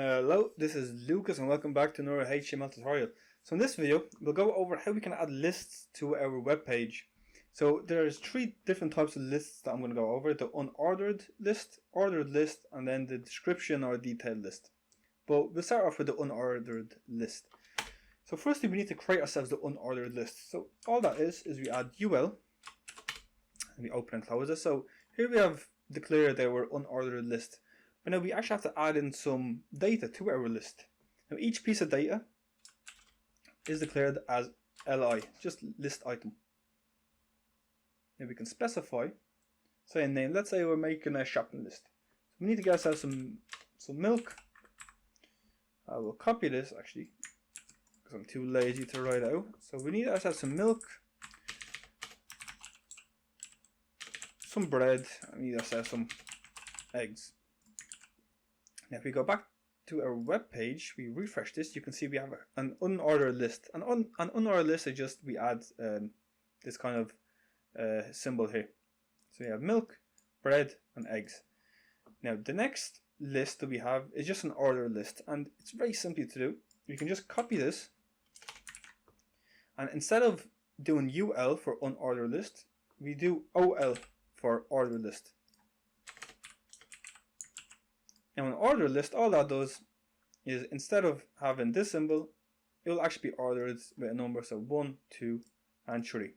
Hello, this is Lucas and welcome back to another HTML tutorial. So in this video, we'll go over how we can add lists to our web page. So there's three different types of lists that I'm going to go over: the unordered list, ordered list, and then the description or detailed list. But we'll start off with the unordered list. So firstly, we need to create ourselves the unordered list. So all that is we add UL, and we open and close it. So here we have declared our unordered list. But now we actually have to add in some data to our list. Now each piece of data is declared as li, just list item. Now we can specify, say a name. Let's say we're making a shopping list. So we need to get ourselves some milk. I will copy this actually, because I'm too lazy to write out. So we need ourselves some milk, some bread, and we need ourselves some eggs. Now if we go back to our web page, we refresh this, you can see we have an unordered list. An unordered list is just we add this kind of symbol here. So we have milk, bread, and eggs. Now the next list that we have is just an ordered list, and it's very simple to do. You can just copy this, and instead of doing UL for unordered list, we do OL for ordered list. Now an ordered list, all that does is instead of having this symbol, it will actually be ordered with a number, so 1, 2, and 3.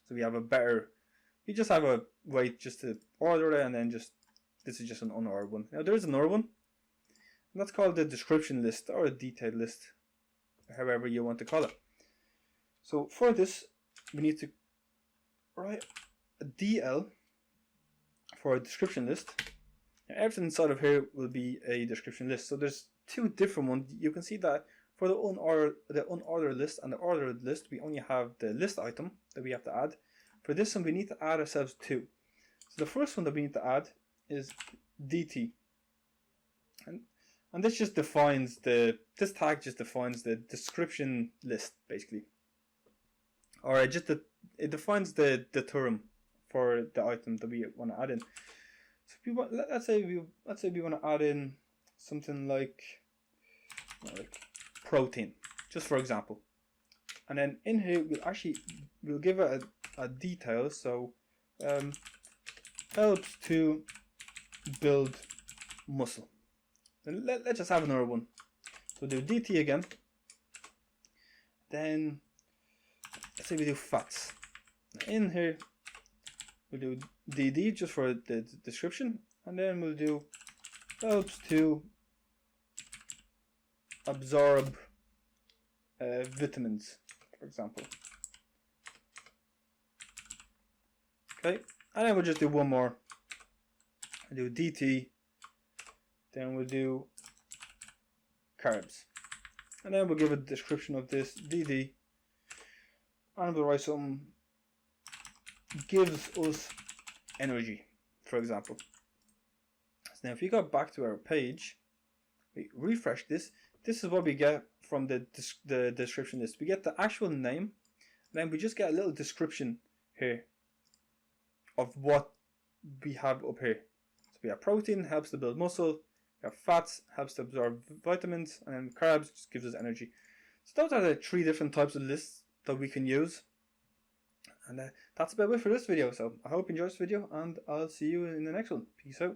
So we have a better, we just have a way just to order it, and then this is just an unordered one. Now there is another one, and that's called the description list or a detailed list, however you want to call it. So for this, we need to write a DL for a description list. Now everything inside of here will be a description list. So there's two different ones. You can see that for the unordered list and the ordered list, we only have the list item that we have to add. For this one, we need to add ourselves two. So the first one that we need to add is DT, and this just defines this tag just defines the description list basically, or it defines the term for the item that we want to add in. So if we want, let's say we want to add in something like protein, just for example, and then in here we'll give it a detail. So helps to build muscle. Then let's just have another one. So do DT again. Then let's say we do fats. In here we'll do DD just for the description, and then we'll do helps to absorb vitamins, for example. Okay, and then we'll just do one more. We'll do DT, then we'll do carbs, and then we'll give a description of this DD, and we'll write some gives us energy, for example. So now if you go back to our page, we refresh this, this is what we get from the description list. We get the actual name, and then we just get a little description here of what we have up here. So we have protein, helps to build muscle, we have fats, helps to absorb vitamins, and then carbs just gives us energy. So those are the three different types of lists that we can use. And that's about it for this video. So I hope you enjoyed this video, and I'll see you in the next one. Peace out.